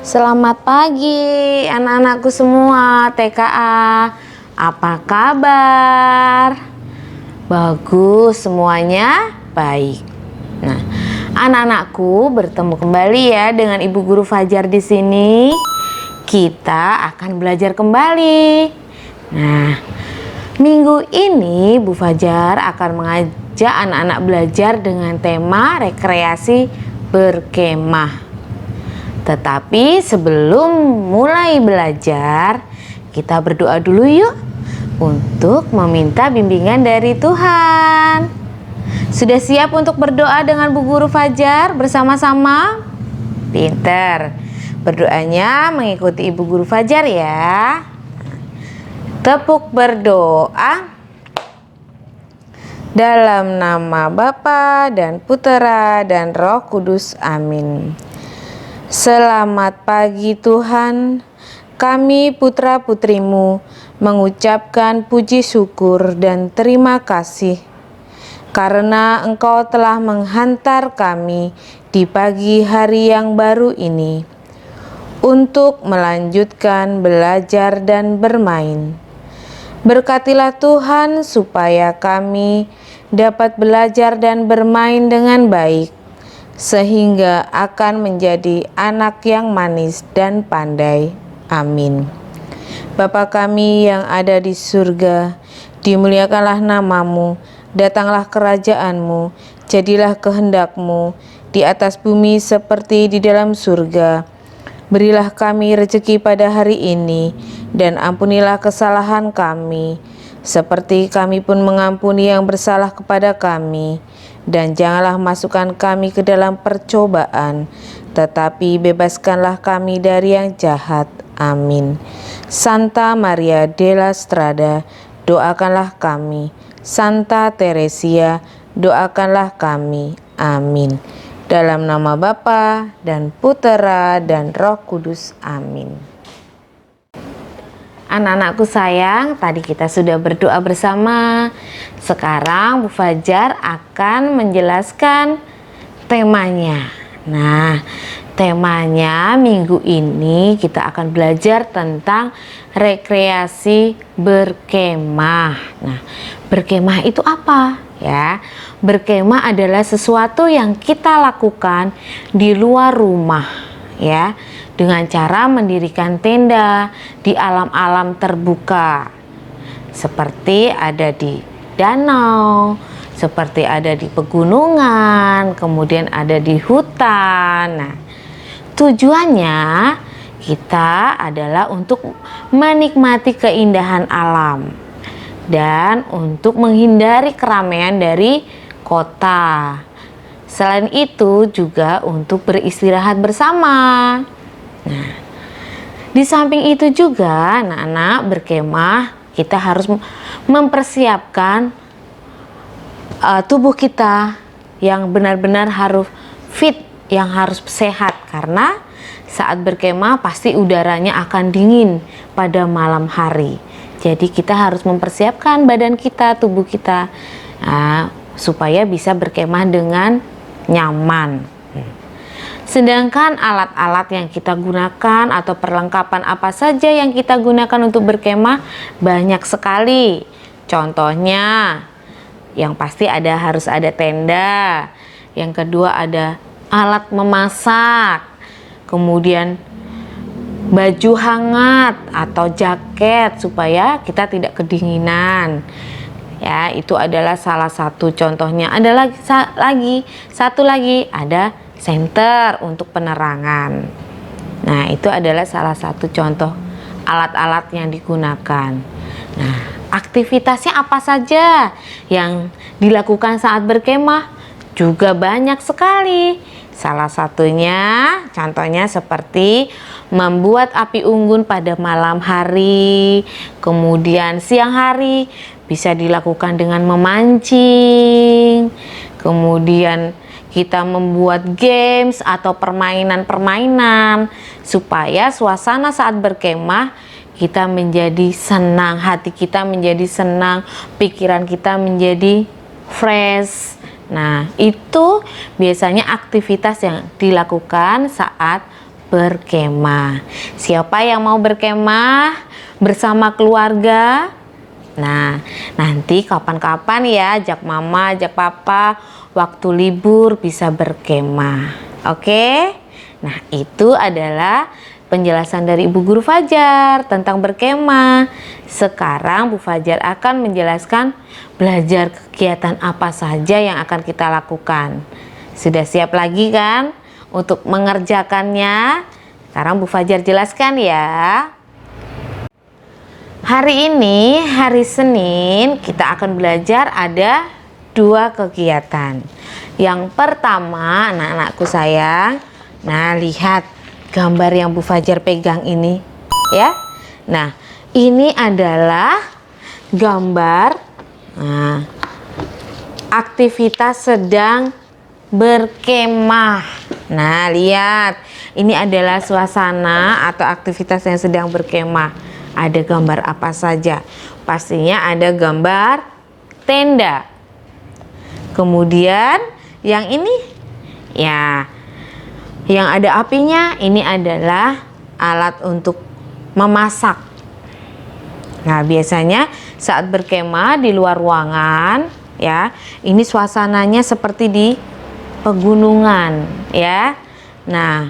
Selamat pagi anak-anakku semua TKA. Apa kabar? Bagus, semuanya baik. Nah, anak-anakku bertemu kembali ya dengan Ibu Guru Fajar di sini. Kita akan belajar kembali. Nah, minggu ini Bu Fajar akan mengajak anak-anak belajar dengan tema rekreasi berkemah. Tetapi sebelum mulai belajar, kita berdoa dulu yuk untuk meminta bimbingan dari Tuhan. Sudah siap untuk berdoa dengan Bu Guru Fajar bersama-sama? Pinter. Berdoanya mengikuti Ibu Guru Fajar ya. Tepuk berdoa. Dalam nama Bapa dan Putera dan Roh Kudus. Amin. Selamat pagi Tuhan, kami putra-putrimu mengucapkan puji syukur dan terima kasih karena Engkau telah menghantar kami di pagi hari yang baru ini untuk melanjutkan belajar dan bermain. Berkatilah Tuhan supaya kami dapat belajar dan bermain dengan baik, sehingga akan menjadi anak yang manis dan pandai. Amin. Bapa kami yang ada di surga, dimuliakanlah namamu, datanglah kerajaanmu, jadilah kehendakmu di atas bumi seperti di dalam surga. Berilah kami rezeki pada hari ini, dan ampunilah kesalahan kami, seperti kami pun mengampuni yang bersalah kepada kami. Dan janganlah masukkan kami ke dalam percobaan, tetapi bebaskanlah kami dari yang jahat. Amin. Santa Maria della Strada, doakanlah kami. Santa Teresia, doakanlah kami. Amin. Dalam nama Bapa dan Putera dan Roh Kudus. Amin. Anak-anakku sayang, tadi kita sudah berdoa bersama. Sekarang Bu Fajar akan menjelaskan temanya. Nah, temanya minggu ini kita akan belajar tentang rekreasi berkemah. Nah, berkemah itu apa? Ya, berkemah adalah sesuatu yang kita lakukan di luar rumah, ya, dengan cara mendirikan tenda di alam-alam terbuka, seperti ada di danau, seperti ada di pegunungan, kemudian ada di hutan. Nah, tujuannya kita adalah untuk menikmati keindahan alam dan untuk menghindari keramaian dari kota. Selain itu juga untuk beristirahat bersama. Nah, di samping itu juga anak-anak berkemah, kita harus mempersiapkan tubuh kita yang benar-benar harus fit, yang harus sehat, karena saat berkemah pasti udaranya akan dingin pada malam hari. Jadi kita harus mempersiapkan badan kita, tubuh kita, supaya bisa berkemah dengan nyaman. Sedangkan alat-alat yang kita gunakan atau perlengkapan apa saja yang kita gunakan untuk berkemah banyak sekali. Contohnya, yang pasti harus ada tenda. Yang kedua ada alat memasak. Kemudian baju hangat atau jaket supaya kita tidak kedinginan. Ya, itu adalah salah satu contohnya. Ada satu lagi ada senter untuk penerangan. Nah, itu adalah salah satu contoh alat-alat yang digunakan. Nah, aktivitasnya apa saja yang dilakukan saat berkemah? Juga banyak sekali. Salah satunya, contohnya seperti membuat api unggun pada malam hari. Kemudian siang hari bisa dilakukan dengan memancing. Kemudian kita membuat games atau permainan-permainan supaya suasana saat berkemah kita menjadi senang, hati kita menjadi senang, pikiran kita menjadi fresh. Nah, itu biasanya aktivitas yang dilakukan saat berkemah. Siapa yang mau berkemah bersama keluarga? Nah, nanti kapan-kapan ya ajak mama, ajak papa waktu libur bisa berkemah. Oke? Nah, itu adalah penjelasan dari Ibu Guru Fajar tentang berkemah. Sekarang Bu Fajar akan menjelaskan belajar kegiatan apa saja yang akan kita lakukan. Sudah siap lagi kan untuk mengerjakannya? Sekarang Bu Fajar jelaskan ya. Hari ini, hari Senin, kita akan belajar ada 2 kegiatan. Yang pertama, anak-anakku sayang, nah lihat gambar yang Bu Fajar pegang ini ya. Nah, ini adalah gambar aktivitas sedang berkemah. Nah, lihat, ini adalah suasana atau aktivitas yang sedang berkemah. Ada gambar apa saja? Pastinya ada gambar tenda. Kemudian yang ini ya, yang ada apinya, ini adalah alat untuk memasak. Nah, biasanya saat berkemah di luar ruangan ya, ini suasananya seperti di pegunungan ya. Nah,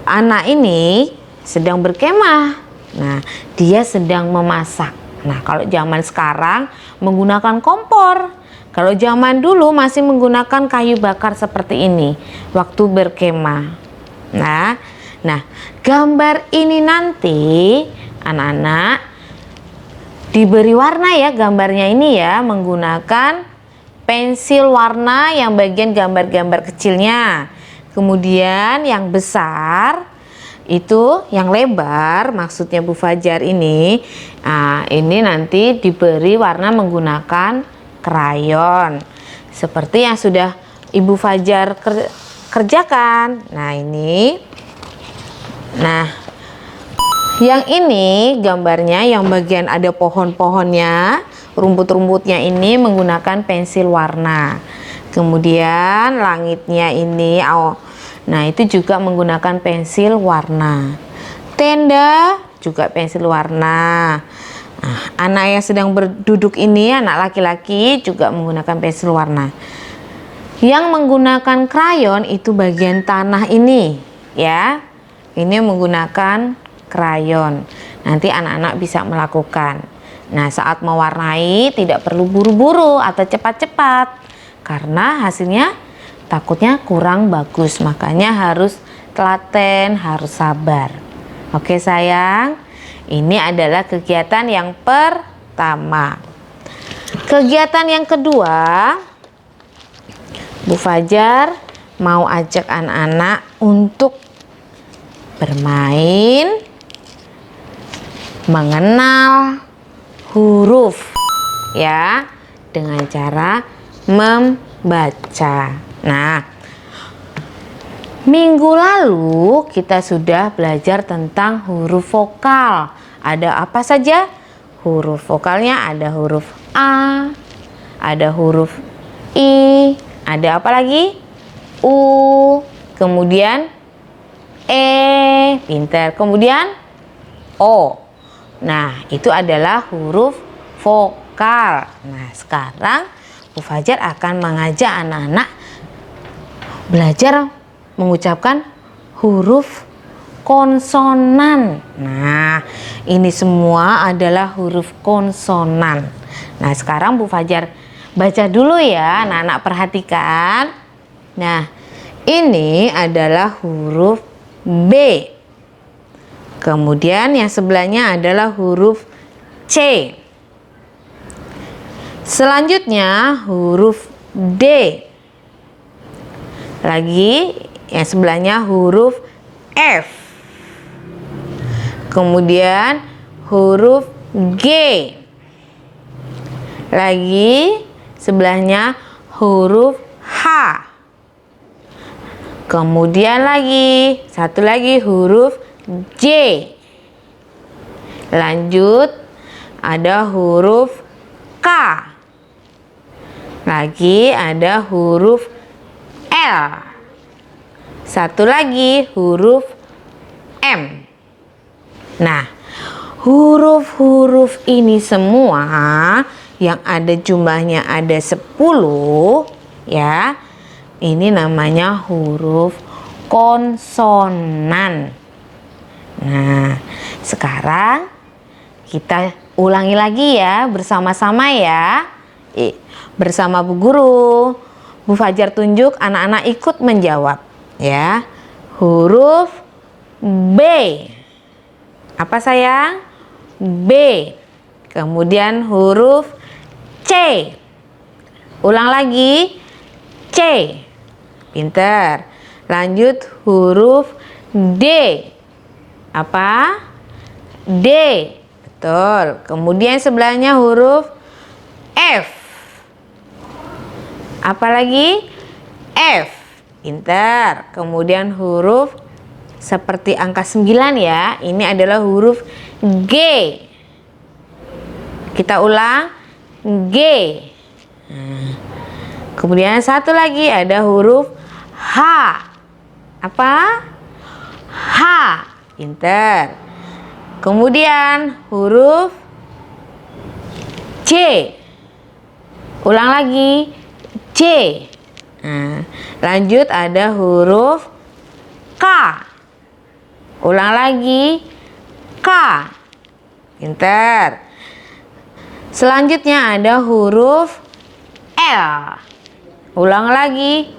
anak ini sedang berkemah. Nah, dia sedang memasak. Nah, kalau zaman sekarang menggunakan kompor. Kalau zaman dulu masih menggunakan kayu bakar seperti ini waktu berkemah. Nah, gambar ini nanti anak-anak diberi warna ya, gambarnya ini ya, menggunakan pensil warna yang bagian gambar-gambar kecilnya. Kemudian yang besar itu, yang lebar maksudnya Bu Fajar ini, ini nanti diberi warna menggunakan krayon seperti yang sudah Ibu Fajar kerjakan. Nah, ini, nah yang ini gambarnya yang bagian ada pohon-pohonnya, rumput-rumputnya ini menggunakan pensil warna. Kemudian langitnya ini, nah itu juga menggunakan pensil warna. Tenda juga pensil warna. Nah, anak yang sedang berduduk ini, anak laki-laki, juga menggunakan pensil warna. Yang menggunakan krayon itu bagian tanah ini ya. Ini menggunakan krayon. Nanti anak-anak bisa melakukan. Nah, saat mewarnai tidak perlu buru-buru atau cepat-cepat, karena hasilnya takutnya kurang bagus, makanya harus telaten, harus sabar. Oke sayang, ini adalah kegiatan yang pertama. Kegiatan yang kedua, Bu Fajar mau ajak anak-anak untuk bermain mengenal huruf ya, dengan cara membaca. Nah, minggu lalu kita sudah belajar tentang huruf vokal. Ada apa saja? Huruf vokalnya ada huruf A, ada huruf I, ada apa lagi? U, kemudian E, pintar, kemudian O. Nah, itu adalah huruf vokal. Nah, sekarang Bu Fajar akan mengajak anak-anak belajar mengucapkan huruf konsonan. Nah, ini semua adalah huruf konsonan. Nah, sekarang Bu Fajar baca dulu ya, anak-anak perhatikan. Nah, ini adalah huruf B. Kemudian yang sebelahnya adalah huruf C. Selanjutnya huruf D. Lagi yang sebelahnya huruf F. Kemudian huruf G. Lagi sebelahnya huruf H. Kemudian lagi satu lagi huruf J. Lanjut ada huruf K. Lagi ada huruf L. Satu lagi huruf M. Nah, huruf-huruf ini semua yang ada jumlahnya ada 10 ya. Ini namanya huruf konsonan. Nah, sekarang kita ulangi lagi ya bersama-sama ya. Bersama Bu Guru. Bu Fajar tunjuk, anak-anak ikut menjawab ya. Huruf B. Apa sayang? B. Kemudian huruf C. Ulang lagi. C. Pinter. Lanjut huruf D. Apa? D. Betul. Kemudian sebelahnya huruf F. Apa lagi? F. Pinter. Kemudian huruf seperti angka 9 ya. Ini adalah huruf G. Kita ulang. G. Nah, kemudian satu lagi ada huruf H. Apa? H. Pinter. Kemudian huruf C. Ulang lagi. C. Nah, lanjut ada huruf K. Ulang lagi. K. Pinter. Selanjutnya ada huruf L. Ulang lagi.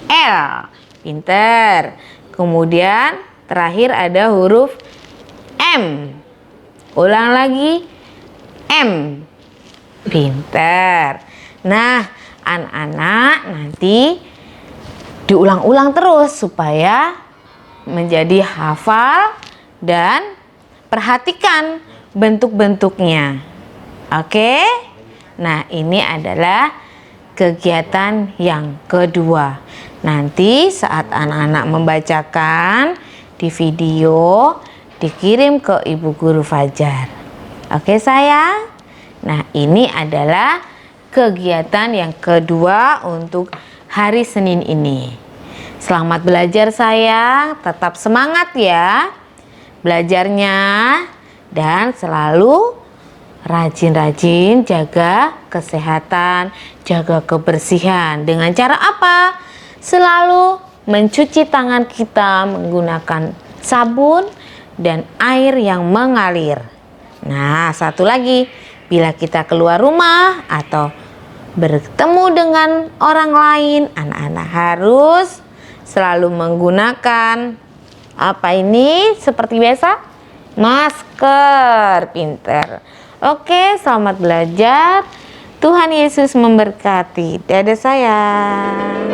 L. Pinter. Kemudian terakhir ada huruf M. Ulang lagi. M. Pinter. Nah, anak-anak nanti diulang-ulang terus supaya menjadi hafal dan perhatikan bentuk-bentuknya. Oke? Nah, ini adalah kegiatan yang kedua. Nanti saat anak-anak membacakan di video, dikirim ke Ibu Guru Fajar. Oke sayang? Nah, ini adalah kegiatan yang kedua untuk hari Senin ini. Selamat belajar sayang, tetap semangat ya belajarnya, dan selalu rajin-rajin jaga kesehatan, jaga kebersihan. Dengan cara apa? Selalu mencuci tangan kita menggunakan sabun dan air yang mengalir. Nah, satu lagi, bila kita keluar rumah atau bertemu dengan orang lain, anak-anak harus selalu menggunakan apa ini? Seperti biasa, masker. Pinter. Oke, selamat belajar. Tuhan Yesus memberkati. Dadah sayang.